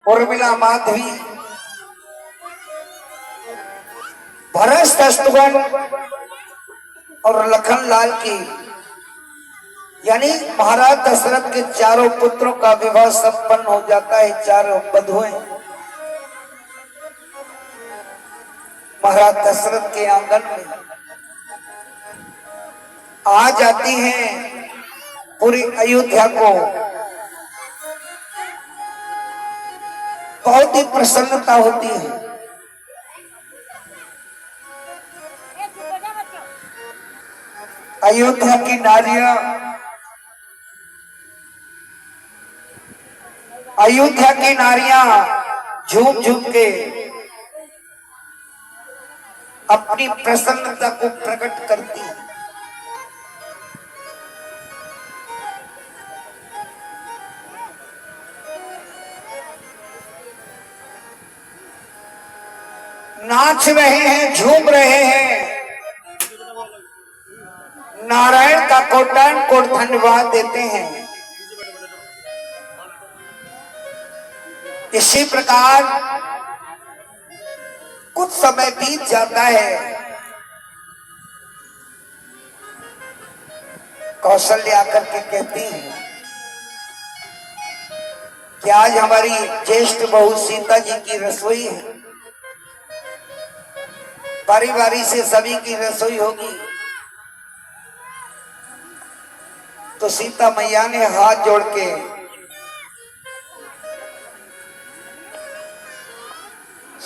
उर्मिला माधवी, भरत शत्रुघ्न और लखन लाल की यानी महाराज दशरथ के चारों पुत्रों का विवाह संपन्न हो जाता है। चारों बधुएं महाराज दशरथ के आंगन में आ जाती हैं। पूरी अयोध्या को बहुत ही प्रसन्नता होती है। अयोध्या की नारियां, अयोध्या की नारियां झूम झूम के अपनी प्रसन्नता को प्रकट करती है। नाच रहे हैं, झूम रहे हैं, नारायण का कोटान कोट धन्यवाद देते हैं। इसी प्रकार कुछ समय बीत जाता है। कौशल्या आकर के कहती है कि आज हमारी ज्येष्ठ बहू सीता जी की रसोई है, बारी बारी से सभी की रसोई होगी। तो सीता मैया ने हाथ जोड़ के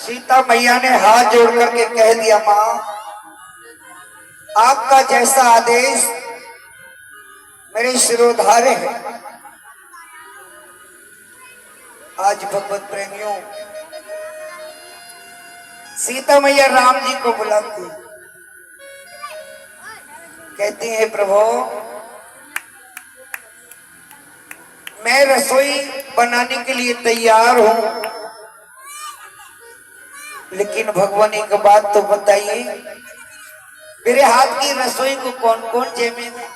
हाथ जोड़ करके कह दिया, मां आपका जैसा आदेश मेरे शिरोधार्य है। आज भगवत प्रेमियों सीता मैया राम जी को बुलाती, कहती है प्रभु मैं रसोई बनाने के लिए तैयार हूं, लेकिन भगवान एक बात तो बताइए, मेरे हाथ की रसोई को कौन कौन जमेगा?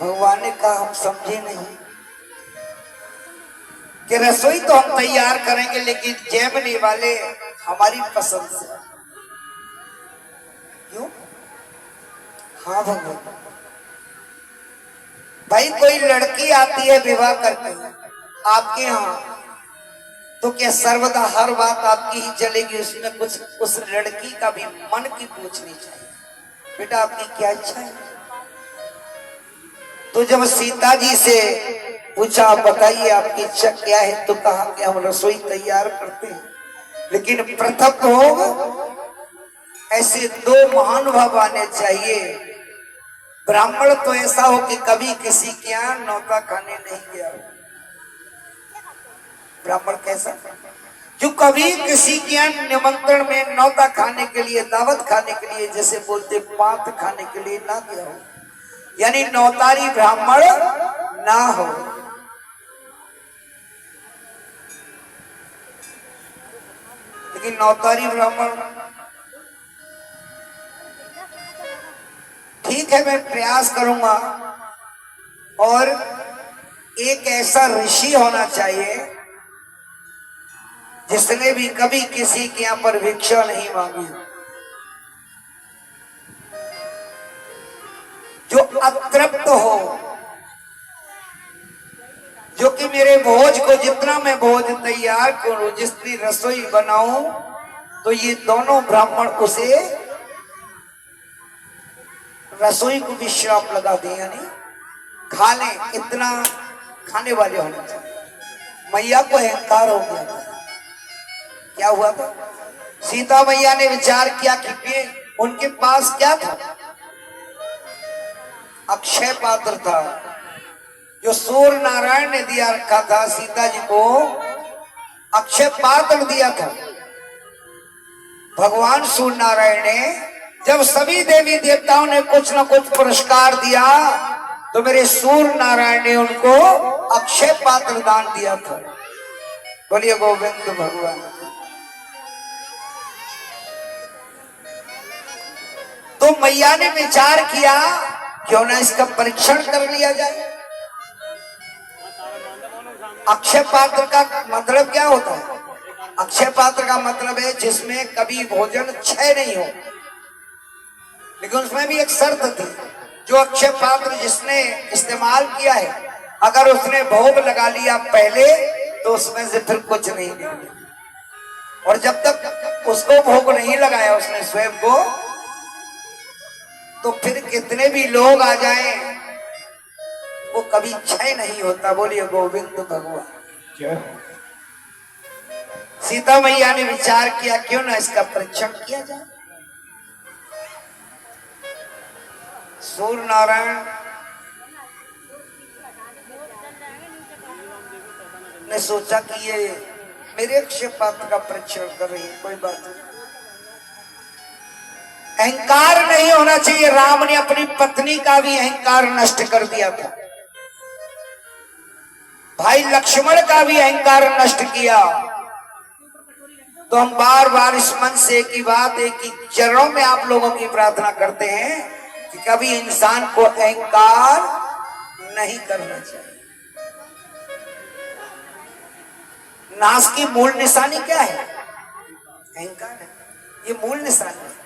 भगवान ने कहा हम समझे नहीं कि रसोई तो हम तैयार करेंगे, लेकिन जमने वाले हमारी पसंद से। क्यों? हाँ भगवान, भाई कोई लड़की आती है विवाह करके आपके यहाँ, तो क्या सर्वदा हर बात आपकी ही चलेगी? उसमें कुछ उस लड़की का भी मन की पूछनी चाहिए, बेटा आपकी क्या इच्छा है? तो जब सीता जी से पूछा बताइए आपकी इच्छा क्या है, तो कहा कि हम रसोई तैयार करते हैं, लेकिन प्रथम भोग ऐसे दो महानुभाव आने चाहिए। ब्राह्मण तो ऐसा हो कि कभी किसी के यहाँ न्योता खाने नहीं गया हो। ब्राह्मण कैसा? जो कभी किसी के यहाँ निमंत्रण में न्योता खाने के लिए, दावत खाने के लिए, जैसे बोलते पात खाने के लिए ना गया हो, यानी नौतारी ब्राह्मण ना हो। लेकिन नौतारी ब्राह्मण, ठीक है मैं प्रयास करूंगा। और एक ऐसा ऋषि होना चाहिए जिसने भी कभी किसी के यहां पर भिक्षा नहीं मांगी, जो अतृप्त हो, जो कि मेरे भोज को जितना मैं भोज तैयार करूं, जितनी रसोई बनाऊं, तो ये दोनों ब्राह्मण उसे रसोई को भी श्राप लगा दे, यानी खा ले, इतना खाने वाले होने चाहिए। मैया को अहंकार हो गया। क्या हुआ था? सीता मैया ने विचार किया कि उनके पास क्या था? अक्षय पात्र था, जो सूर्य नारायण ने दिया रखा था। सीता जी को अक्षय पात्र दिया था भगवान सूर्य नारायण ने। जब सभी देवी देवताओं ने कुछ न कुछ पुरस्कार दिया, तो मेरे सूर्य नारायण ने उनको अक्षय पात्र दान दिया था। बोलिए गोविंद भगवान। तो मैया ने विचार किया क्यों ना इसका परीक्षण कर लिया जाए। अक्षय पात्र का मतलब क्या होता है? अक्षय पात्र का मतलब है जिसमें कभी भोजन क्षय नहीं हो। लेकिन उसमें भी एक शर्त थी, जो अक्षय पात्र जिसने इस्तेमाल किया है, अगर उसने भोग लगा लिया पहले तो उसमें से फिर कुछ नहीं निकलेगा। और जब तक उसको भोग नहीं लगाया उसने स्वयं को, तो फिर कितने भी लोग आ जाएं वो कभी क्षय नहीं होता। बोलिए गोविंद भगवान। सीता मैया ने विचार किया क्यों ना इसका परीक्षण किया जाए। सूर्य नारायण ने सोचा कि ये मेरे अक्षय पात्र का परीक्षण कर रही है, कोई बात नहीं। अहंकार नहीं होना चाहिए। राम ने अपनी पत्नी का भी अहंकार नष्ट कर दिया था, भाई लक्ष्मण का भी अहंकार नष्ट किया। तो हम बार बार इस मन से एक ही बात, एक ही चरणों में आप लोगों की प्रार्थना करते हैं कि कभी इंसान को अहंकार नहीं करना चाहिए। नाश की मूल निशानी क्या है? अहंकार है, ये मूल निशानी है।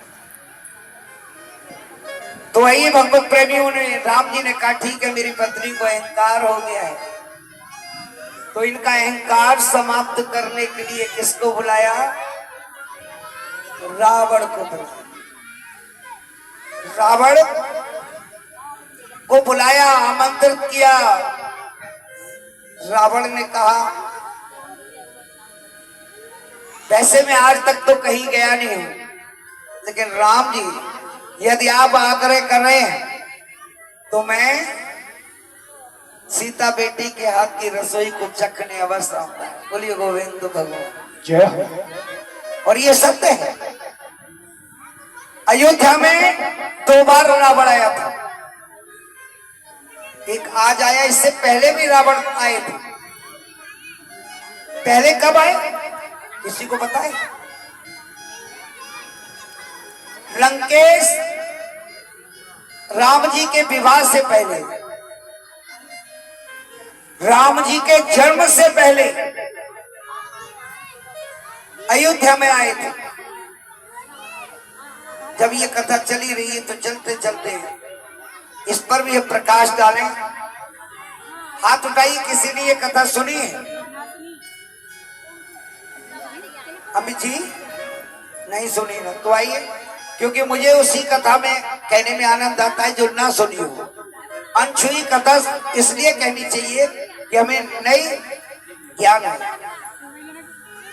तो वही भगवत प्रेमियों ने, राम जी ने कहा ठीक है मेरी पत्नी को अहंकार हो गया है, तो इनका अहंकार समाप्त करने के लिए किसको बुलाया? रावण को बुलाया। रावण को बुलाया, आमंत्रित किया। रावण ने कहा वैसे मैं आज तक तो कहीं गया नहीं हूं, लेकिन राम जी यदि आप आग्रह कर रहे हैं तो मैं सीता बेटी के हाथ की रसोई को चखने अवश्य आऊंगा। बोलिए गोविंद भगवान जय हो। और ये सत्य है। अयोध्या में 2 बार रावण आया था। एक आज आया, इससे पहले भी रावण आए थे। पहले कब आए किसी को पता है? लंकेश राम जी के विवाह से पहले, राम जी के जन्म से पहले अयोध्या में आए थे। जब ये कथा चली रही है तो चलते चलते इस पर भी प्रकाश डालें। हाथ उठाइए किसी ने ये कथा सुनी है? अमित जी नहीं सुनी ना? तो आइए, क्योंकि मुझे उसी कथा में कहने में आनंद आता है जो ना सुनी हो। अनछुई कथा इसलिए कहनी चाहिए कि हमें नई ज्ञान है।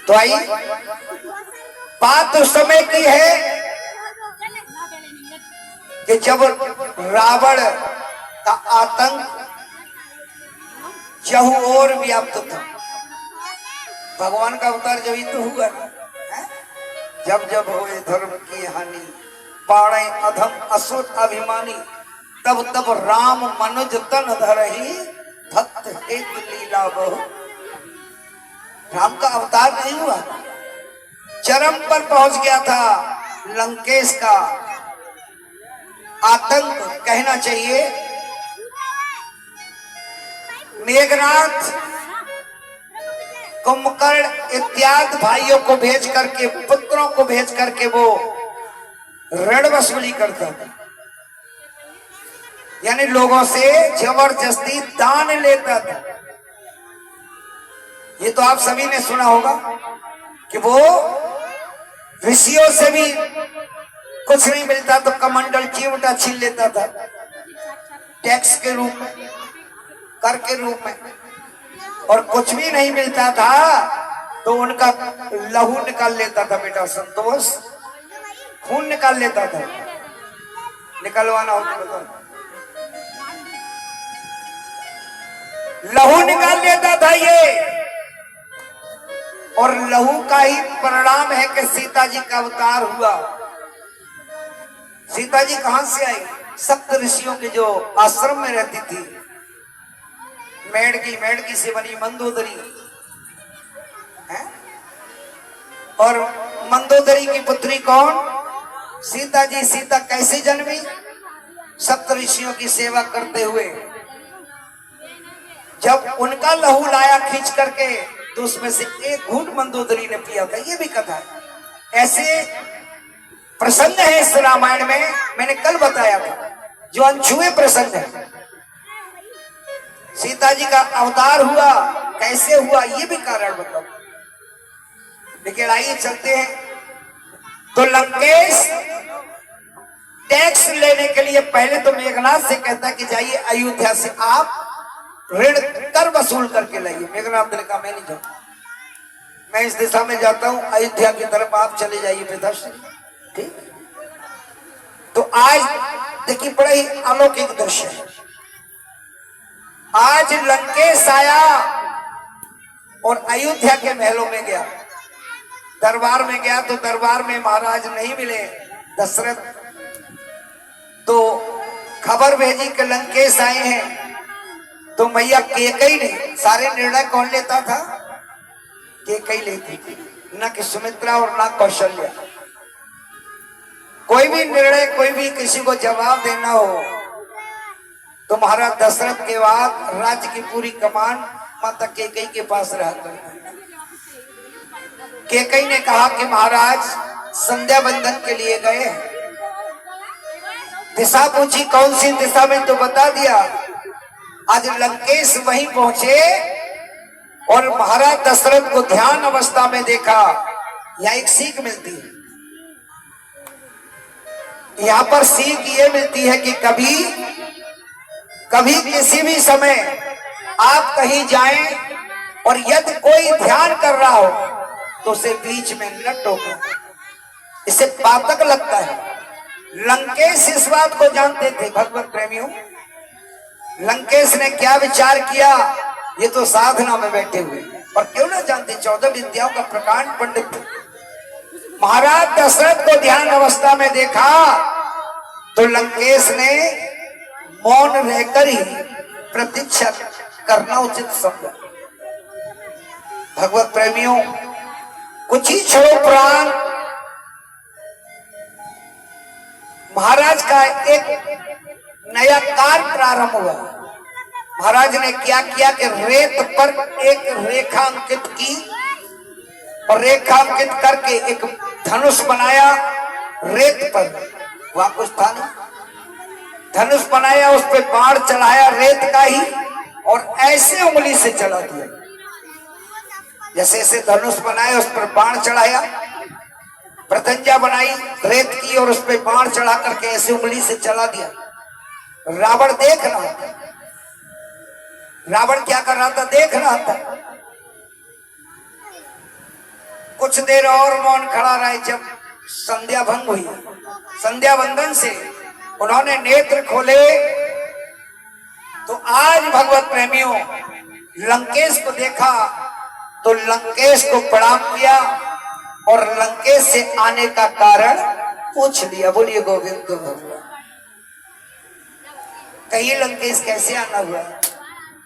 तो आइए, बात उस समय की है कि जब रावण का आतंक चहु ओर व्याप्त था। भगवान का अवतार जब ही तो हुआ है? जब जब होए धर्म की हानि, पाड़े अधम असुर अभिमानी, तब तब राम मनुज तन धरहि, भक्त हेतु लीला बहु। राम का अवतार नहीं हुआ, चरम पर पहुंच गया था लंकेश का आतंक, कहना चाहिए। मेघनाथ, कुंभकर्ण इत्यादि भाइयों को भेज करके, पुत्रों को भेज करके वो ऋण वसूली करता था, यानी लोगों से जबरदस्ती दान लेता था। ये तो आप सभी ने सुना होगा कि वो ऋषियों से भी कुछ नहीं मिलता तो कमंडल चिमटा छीन लेता था, टैक्स के रूप में, कर के रूप में। और कुछ भी नहीं मिलता था तो उनका लहू निकाल लेता था। बेटा संतोष, खून निकाल लेता था। निकलवाना हो तो बताओ। लहू निकाल लेता था ये, और लहू का ही परिणाम है कि सीता जी का अवतार हुआ। सीता जी कहां से आई? सप्त ऋषियों के जो आश्रम में रहती थी, मेढ़की से बनी मंदोदरी है। और मंदोदरी की पुत्री कौन? सीता जी। सीता कैसे जन्मी? सप्त ऋषियों की सेवा करते हुए। जब उनका लहू लाया खींच करके तो उसमें से एक घूंट मंदोदरी ने पिया था। ये भी कथा है। ऐसे प्रसंग है इस रामायण में, मैंने कल बताया था, जो अनछुए प्रसंग है। सीता जी का अवतार हुआ, कैसे हुआ, ये भी कारण बताओ। लेकिन आइए चलते हैं। तो लंकेश टैक्स लेने के लिए पहले तो मेघनाथ से कहता कि जाइए अयोध्या से आप ऋण कर वसूल करके लाइए। मेघनाथ ने कहा मैं नहीं जाऊंगा, मैं इस दिशा में जाता हूं, अयोध्या की तरफ आप चले जाइए पिताश्री। ठीक। तो आज देखिए बड़ा ही अलौकिक दृश्य है। आज लंकेश आया और अयोध्या के महलों में गया, दरबार में गया तो दरबार में महाराज नहीं मिले दशरथ। तो खबर भेजी कि लंकेश आए हैं। तो मैया कैकेयी ने, सारे निर्णय कौन लेता था? कैकेयी लेती थी, न कि सुमित्रा और न कौशल्या। कोई भी निर्णय, कोई भी किसी को जवाब देना हो तो महाराज दशरथ के बाद राज्य की पूरी कमान माता कैकेयी के पास रहा करती। कैकेयी ने कहा कि महाराज संध्या बंदन के लिए गए, दिशा पूछी कौन सी दिशा में, तो बता दिया। आज लंकेश वहीं पहुंचे और महाराज दशरथ को ध्यान अवस्था में देखा। यहां एक सीख मिलती है, यहां पर सीख ये मिलती है कि कभी कभी किसी भी समय आप कहीं जाएं और यदि कोई ध्यान कर रहा हो तो उसे बीच में न टोके, इसे पातक लगता है। लंकेश इस बात को जानते थे। भगवत प्रेमियों, लंकेश ने क्या विचार किया, ये तो साधना में बैठे हुए, और क्यों ना जानते, 14 विद्याओं का प्रकांड पंडित थे। महाराज दशरथ को ध्यान अवस्था में देखा तो लंकेश ने मौन रहकर ही प्रतीक्षा करना उचित समझा। भगवत प्रेमियों, कुछ ही क्षणों प्राण महाराज का एक नया कार्य प्रारंभ हुआ। महाराज ने क्या किया कि रेत पर एक रेखा अंकित की और रेखा अंकित करके एक धनुष बनाया रेत पर। वहां कुछ था नहीं, धनुष बनाया, उस पर बाण चढ़ाया रेत का ही, और ऐसे उंगली से चला दिया। जैसे ऐसे धनुष बनाया, उस पर बाण चढ़ाया, प्रतंजा बनाई रेत की और उस पर बाण चढ़ा करके ऐसे उंगली से चला दिया। रावण देख रहा था। रावण क्या कर रहा था? देख रहा था। कुछ देर और मौन खड़ा रहा। जब संध्या भंग हुई, संध्या वंदन से उन्होंने नेत्र खोले तो आज भगवत प्रेमियों लंकेश को देखा तो लंकेश को प्रणाम किया और लंकेश से आने का कारण पूछ लिया। बोलिए गोविंद भगवान। कहिए लंकेश कैसे आना हुआ?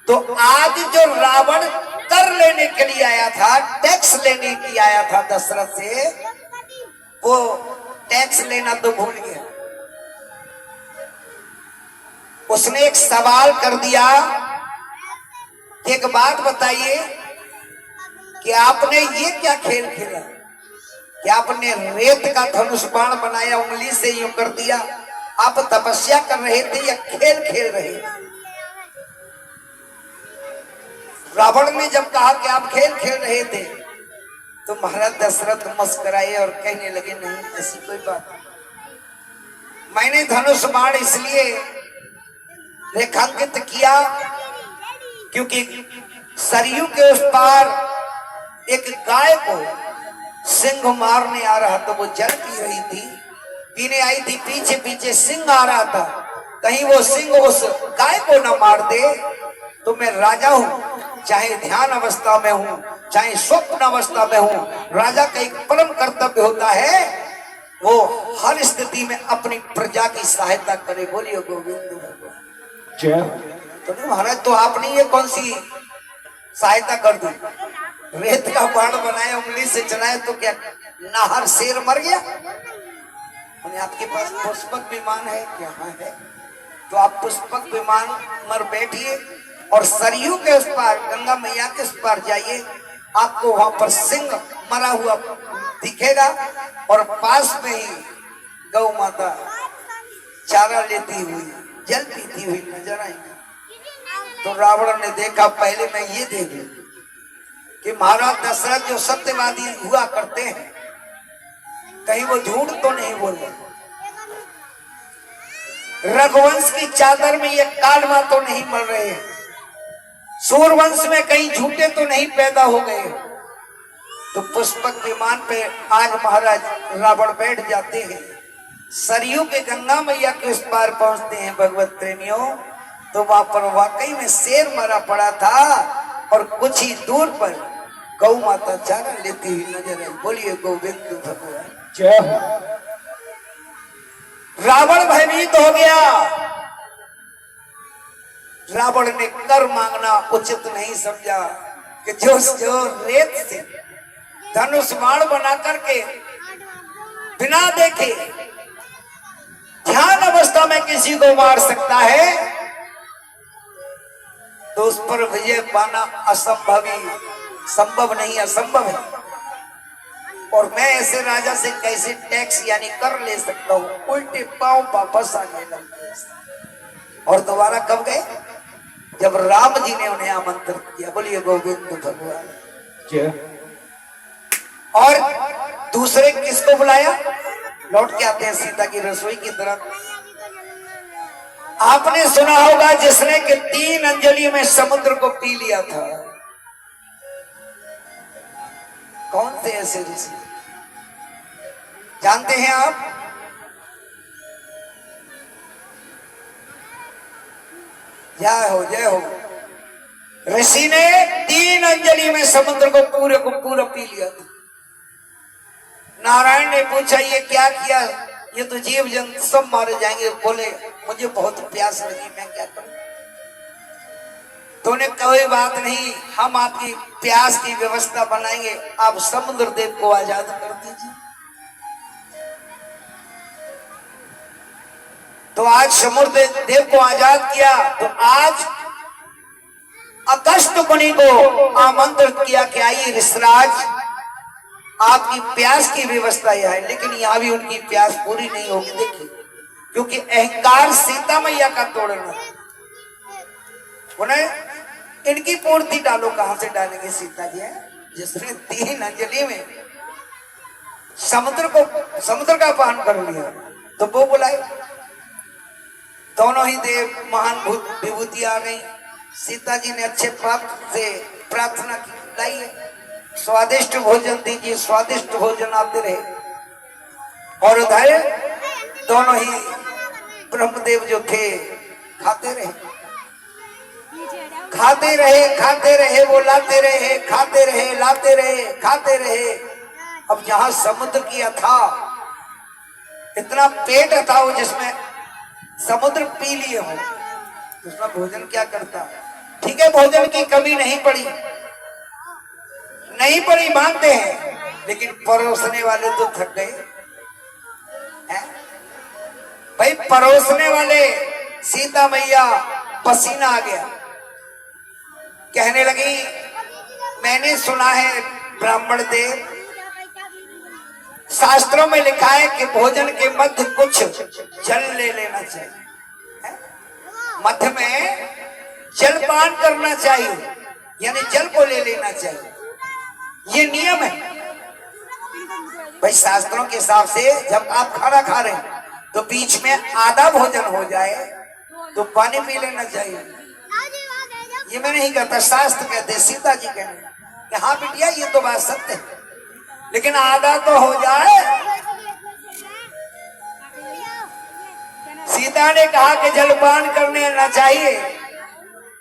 तो आज जो रावण कर लेने के लिए आया था, टैक्स लेने के लिए आया था दशरथ से, वो टैक्स लेना तो भूल गया। उसने एक सवाल कर दिया कि एक बात बताइए कि आपने ये क्या खेल खेला कि आपने रेत का धनुष बाण बनाया, उंगली से यूं कर दिया? आप तपस्या कर रहे थे या खेल खेल रहे थे? रावण ने जब कहा कि आप खेल खेल रहे थे तो महाराज दशरथ मुस्कुराए और कहने लगे नहीं, ऐसी कोई बात नहीं। मैंने धनुष बाण इसलिए रेखांकित किया क्योंकि सरयू के उस पार एक गाय को सिंह मारने आ रहा था। वो जल पी रही थी, पीने आई थी, पीछे पीछे सिंह आ रहा था, कहीं वो सिंह उस गाय को न मार दे। तो मैं राजा हूं, चाहे ध्यान अवस्था में हूं चाहे स्वप्न अवस्था में हूं, राजा का एक परम कर्तव्य होता है वो हर स्थिति में अपनी प्रजा की सहायता करे। बोलिए गोविंद भगवान जय। तो महाराज तो आपने ये कौन सी सहायता कर दी? रेत का बाण बनाया, उंगली से चलाया, तो क्या नाहर शेर मर गया? आपके पास पुष्पक विमान है क्या? है तो आप पुष्पक विमान मर बैठिए और सरयू के उस पार, गंगा मैया के उस पार जाइए, आपको वहां पर सिंह मरा हुआ दिखेगा और पास में ही गौ माता चारा लेती हुई, जल पीती हुई नजर आएगी। तो रावण ने देखा पहले मैं ये दे दूं कि महाराज दशरथ जो सत्यवादी हुआ करते हैं, कहीं वो झूठ तो नहीं बोल रहे, रघुवंश की चादर में ये कालमा तो नहीं मर रहे हैं, सूर्यवंश में कहीं झूठे तो नहीं पैदा हो गए। तो पुष्पक विमान पे आज महाराज रावण बैठ जाते हैं, सरयू के गंगा मैया के उस पार पहुंचते हैं भगवत प्रेमियों, तो वहां पर वाकई में शेर मरा पड़ा था और कुछ ही दूर पर गौ माता चारा लेती हुई नजर आई। बोलिए गोविंद भगवान जय हो। रावण भयभीत हो गया। रावण ने कर मांगना उचित नहीं समझा कि जो रेत से धनुष बाण बना करके बिना देखे ध्यान अवस्था में किसी को मार सकता है, तो उस पर विजय पाना संभव नहीं, असंभव है। और मैं ऐसे राजा से कैसे टैक्स यानी कर ले सकता हूं? उल्टे पांव वापस आ गए और दोबारा कब गए? जब राम जी ने उन्हें आमंत्रित किया। बोलिए गोविंद भगवान जय। और दूसरे किसको बुलाया? लौट के आते हैं सीता की रसोई की तरफ। आपने सुना होगा जिसने कि 3 अंजलि में समुद्र को पी लिया था। कौन थे ऐसे ऋषि? जानते हैं आप? जय हो जय हो। ऋषि ने 3 अंजलि में समुद्र को पूरा पी लिया था। नारायण ने पूछा ये क्या किया? ये तो जीव जंतु सब मारे जाएंगे। बोले मुझे बहुत प्यास लगी, मैं क्या करूं? तूने कोई बात नहीं, हम आपकी प्यास की व्यवस्था बनाएंगे, आप समुद्र देव को आजाद कर दीजिए। तो आज समुद्र देव को आजाद किया। तो आज अगस्त मुनि को आमंत्रित किया कि आइए ऋषिराज, आपकी प्यास की व्यवस्था यह है। लेकिन यहां भी उनकी प्यास पूरी नहीं होगी। देखिए, क्योंकि अहंकार सीता मैया का तोड़ना, उन्हें इनकी पूर्ति डालो। कहां से डालेंगे सीता जी? जिसने 3 अंजलि में समुद्र का पान कर लिया, तो वो बुलाए। दोनों ही देव महान विभूति आ गई। सीता जी ने अच्छे पात्र से प्रार्थना की, लाइए स्वादिष्ट भोजन दीजिए। स्वादिष्ट भोजन आते रहे और उधर दोनों ही ब्रह्मदेव जो थे खाते रहे, वो लाते रहे, खाते रहे, लाते रहे, खाते रहे। अब जहां समुद्र की अथा इतना पेट था वो, जिसमें समुद्र पी लिए हो, उसमें भोजन क्या करता? ठीक है, भोजन की कमी नहीं पड़ी मानते हैं, लेकिन परोसने वाले तो थक गए हैं भाई। परोसने वाले, सीता मैया पसीना आ गया, कहने लगी मैंने सुना है ब्राह्मण देव, शास्त्रों में लिखा है कि भोजन के मध्य कुछ जल ले लेना चाहिए, मध्य में जलपान करना चाहिए, यानी जल को ले लेना चाहिए। ये नियम है भाई। शास्त्रों के हिसाब से जब आप खाना खा रहे हैं तो बीच में आधा भोजन हो जाए तो पानी पी लेना चाहिए। ये मैं नहीं कहता, शास्त्र कहते, सीता जी कहते कि हाँ बिटिया ये तो बात सत्य है, लेकिन आधा तो हो जाए। सीता ने कहा कि जलपान करने ना चाहिए,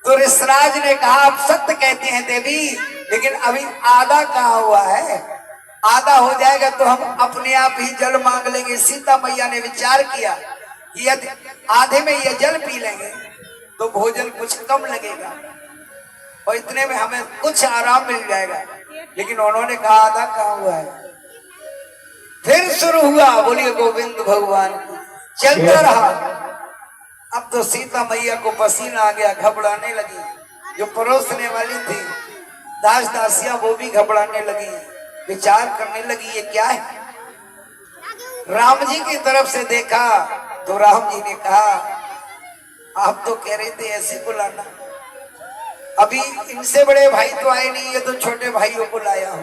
तो ऋषिराज ने कहा आप सत्य कहते हैं देवी, लेकिन अभी आधा कहाँ हुआ है? आधा हो जाएगा तो हम अपने आप ही जल मांग लेंगे। सीता मैया ने विचार किया कि यदि आधे में ये जल पी लेंगे तो भोजन कुछ कम लगेगा और इतने में हमें कुछ आराम मिल जाएगा, लेकिन उन्होंने कहा आधा कहाँ हुआ है? फिर शुरू हुआ। बोलिए गोविंद भगवान। चलता रहा। अब तो सीता मैया को पसीना आ गया, घबराने लगी। जो परोसने वाली थी दास दासिया वो भी घबराने लगी, विचार करने लगी ये क्या है। राम जी की तरफ से देखा तो राम जी ने कहा आप तो कह रहे थे ऐसे बुलाना, अभी इनसे बड़े भाई तो आए नहीं, ये तो छोटे भाइयों को लाया हूं।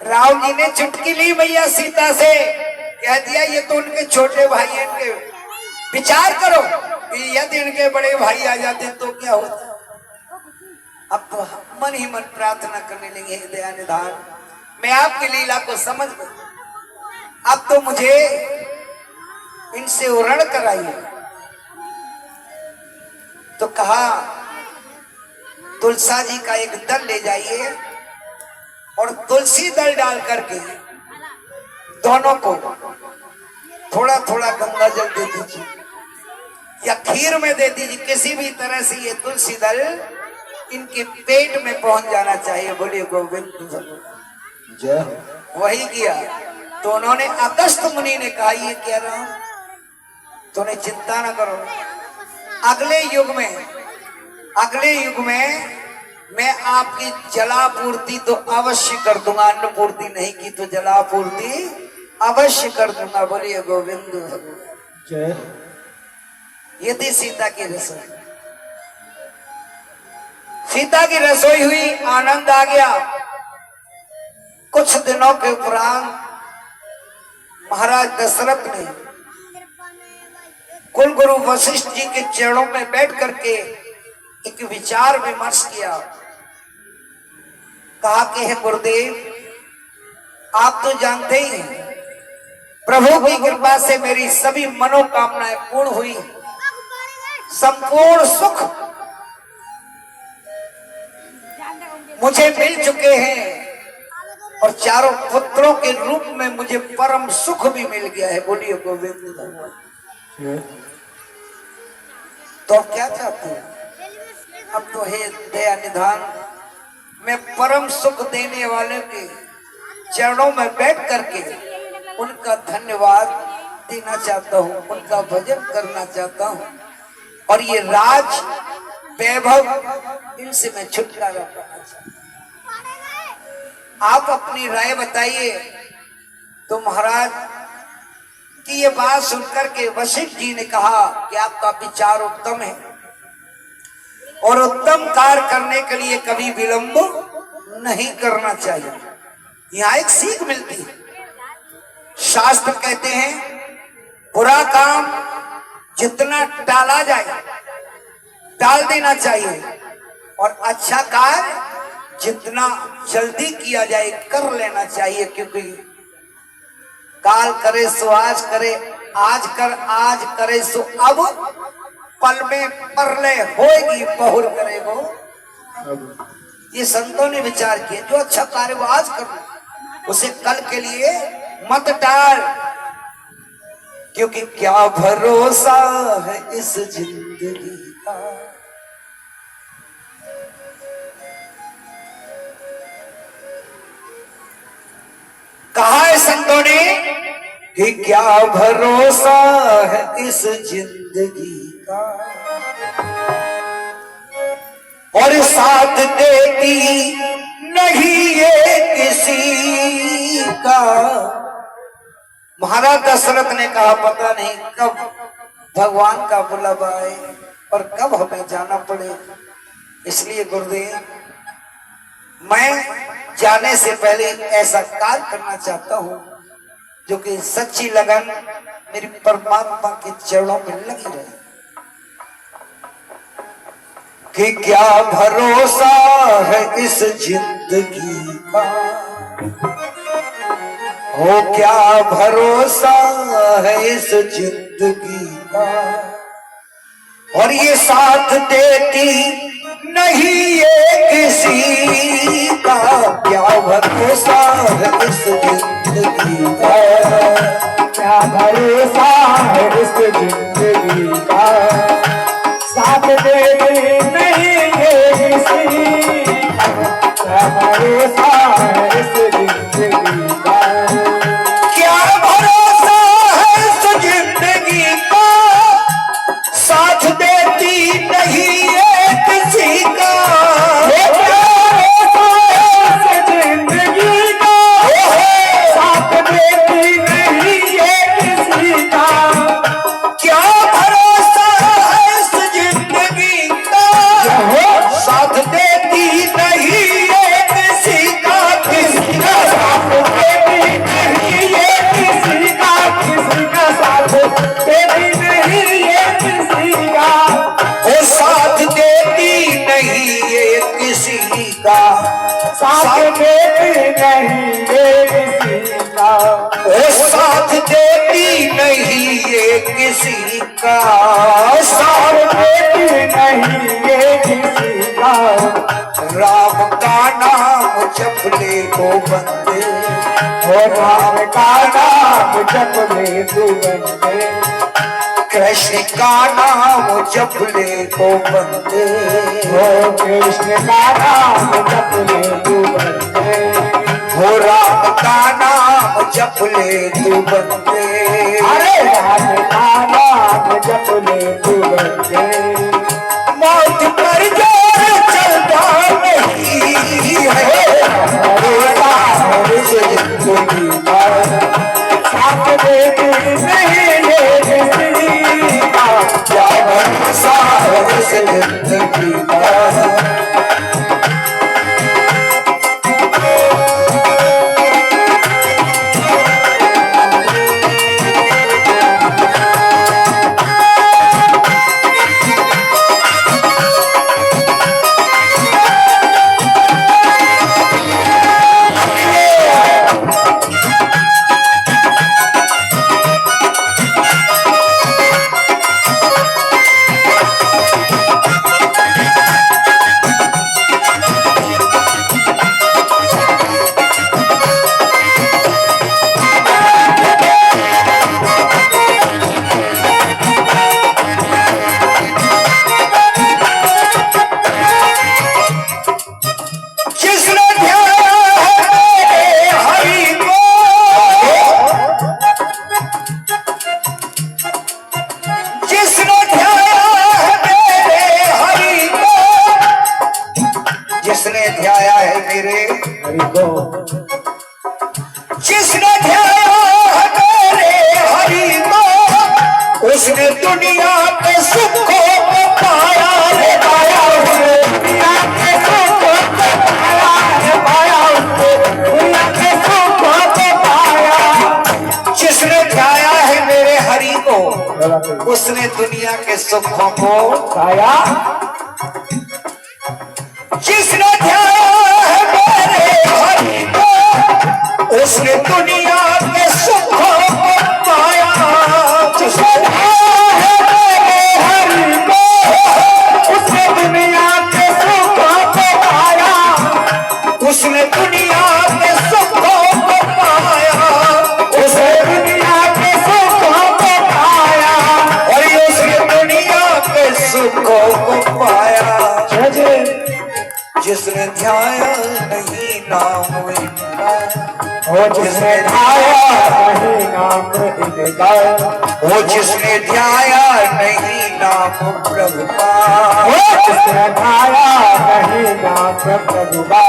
राम जी ने चुटकी ली मैया सीता से, कह दिया ये तो उनके छोटे भाई हैं, इनके विचार करो कि यदि इनके बड़े भाई आ जाते तो क्या होता। अब तो मन ही मन प्रार्थना करने लगे, दया निधान मैं आपकी लीला को समझ गई, अब तो मुझे इनसे उरण कराइए। तो कहा तुलसा जी का एक दल ले जाइए और तुलसी दल डाल करके दोनों को थोड़ा थोड़ा गंगा जल दे दीजिए या खीर में दे दीजिए, किसी भी तरह से ये तुलसी दल इनके पेट में पहुंच जाना चाहिए। बोलिए गोविंद जय। वही किया तो उन्होंने अगस्त मुनि ने कहा ये कह रहा हूं तूने चिंता ना करो, अगले युग में मैं आपकी जलापूर्ति तो अवश्य कर दूंगा, अन्नपूर्ति नहीं की तो जलापूर्ति अवश्य कर दूंगा। बोलिए गोविंद जय। ये थी सीता की रसोई। सीता की रसोई हुई, आनंद आ गया। कुछ दिनों के उपरांत महाराज दशरथ ने कुल गुरु वशिष्ठ जी के चरणों में बैठ करके एक विचार विमर्श किया। कहा कि हे गुरुदेव आप तो जानते ही हैं प्रभु की कृपा से मेरी सभी मनोकामनाएं पूर्ण हुई, संपूर्ण सुख मुझे मिल चुके हैं और चारों पुत्रों के रूप में मुझे परम सुख भी मिल गया है। बोलिए गोविंद भगवान। तो अब क्या चाहते हैं? अब तो हे दया निधान मैं परम सुख देने वाले के चरणों में बैठ करके उनका धन्यवाद देना चाहता हूँ, उनका भजन करना चाहता हूँ और ये राज वैभव इनसे मैं छुटकारा पाना चाहता हूँ। आप अपनी राय बताइए। तो महाराज की ये बात सुनकर के वशिष्ठ जी ने कहा कि आपका विचार उत्तम है और उत्तम कार्य करने के लिए कभी विलंब नहीं करना चाहिए। यहाँ एक सीख मिलती है। शास्त्र कहते हैं बुरा काम जितना टाला जाए टाल देना चाहिए और अच्छा कार्य जितना जल्दी किया जाए कर लेना चाहिए, क्योंकि काल करे सो आज करे, आज करे सो अब, पल में परले होएगी बहुर करेगो। ये संतों ने विचार किया जो अच्छा कार्य वो आज कर लो, उसे कल के लिए मत टाल, क्योंकि क्या भरोसा है इस जिंदगी का। कहा है संतों ने कि क्या भरोसा है इस जिंदगी का और साथ देती नहीं ये किसी का। महाराज दशरथ ने कहा पता नहीं कब भगवान का बुलावा आए और कब हमें जाना पड़े, इसलिए गुरुदेव मैं जाने से पहले ऐसा कार्य करना चाहता हूं जो कि सच्ची लगन मेरी परमात्मा के चरणों में लगी रहे। कि क्या भरोसा है इस जिंदगी का, हो क्या भरोसा है इस जिंदगी का और ये साथ देती नहीं ये किसी का। क्या भरोसा है इस जिंदगी का, क्या भरोसा है इस जिंदगी का, साथ देती नहीं ये किसी का। क्या भरोसा है इस जिंदगी का, क्या भरोसा है इस जिंदगी का, साथ देती नहीं ये का, साथ देती नहीं ये किसी का, ओ साथ देती नहीं ये किसी का, साथ देती नहीं ये किसी का, राम का नाम जप ले तो बंदे, ओ राम का नाम जप ले तू बंदे, कृष्ण का नाम जप ले तो बंदे, ओ कृष्ण का नाम जप ले तू बंदे, हो राम का नाम जप ले तू बंदे, अरे राम का नाम जप ले तू बंदे, मौत पर जोर चलता नहीं है, जिंदगी साथ देती नहीं ये किसी का, क्या भरोसा है इस जिंदगी का। जिसने ध्याया है मेरे हरि को, जिसने ध्याया है मेरे हरि को, उसने दुनिया के सुखों को पाया रे पाया, उसने दुनिया के सुखों को पाया रे पाया, उसने दुनिया के सुखों को पाया। जिसने ध्याया है मेरे हरि को, उसने दुनिया के सुखों को पाया, जिसने ध्याया है मेरे हरि को, उसने दुनिया के सुखों को पाया। जिसने ध्याया है मेरे हरि को, उसने दुनिया के सुखों को पाया, उसने दुनिया के सुखों को पाया, उसने दुनिया के सुखों को पाया, और उसने दुनिया के सुखों को पाया। जिसने ध्याया नहीं नाम इनका, वो जिसने ध्याया नहीं नाम इनका, वो जिसने ध्याया नहीं नाम प्रभु का, वो जिसने ध्याया नहीं नाम प्रभु का,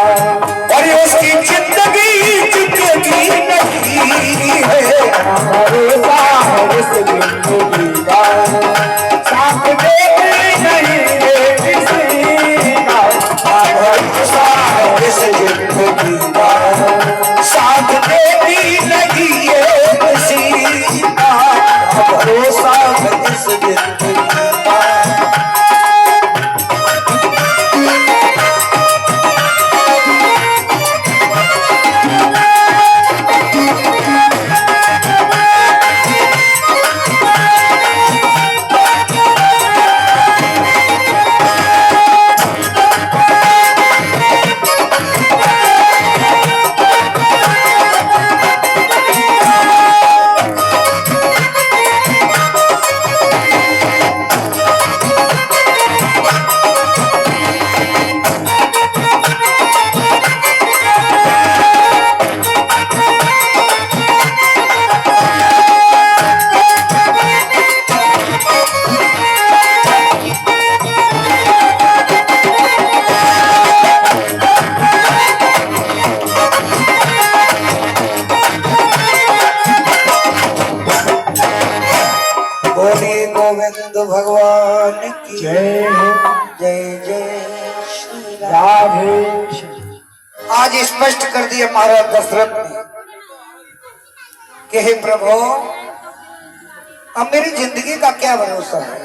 और उसकी जिंदगी जिंदगी नहीं है, भरोसा है इस जिंदगी का, साथ देती नहीं ये किसी का, भरोसा है इस जिंदगी का, साथ देती नहीं ये किसी का, भरोसा है इस जिंदगी का। गोविंद भगवान की जय हो, जय जय श्री राम। राधे। आज स्पष्ट कर दिया महाराज दशरथ ने कि हे प्रभु अब मेरी जिंदगी का क्या भरोसा है।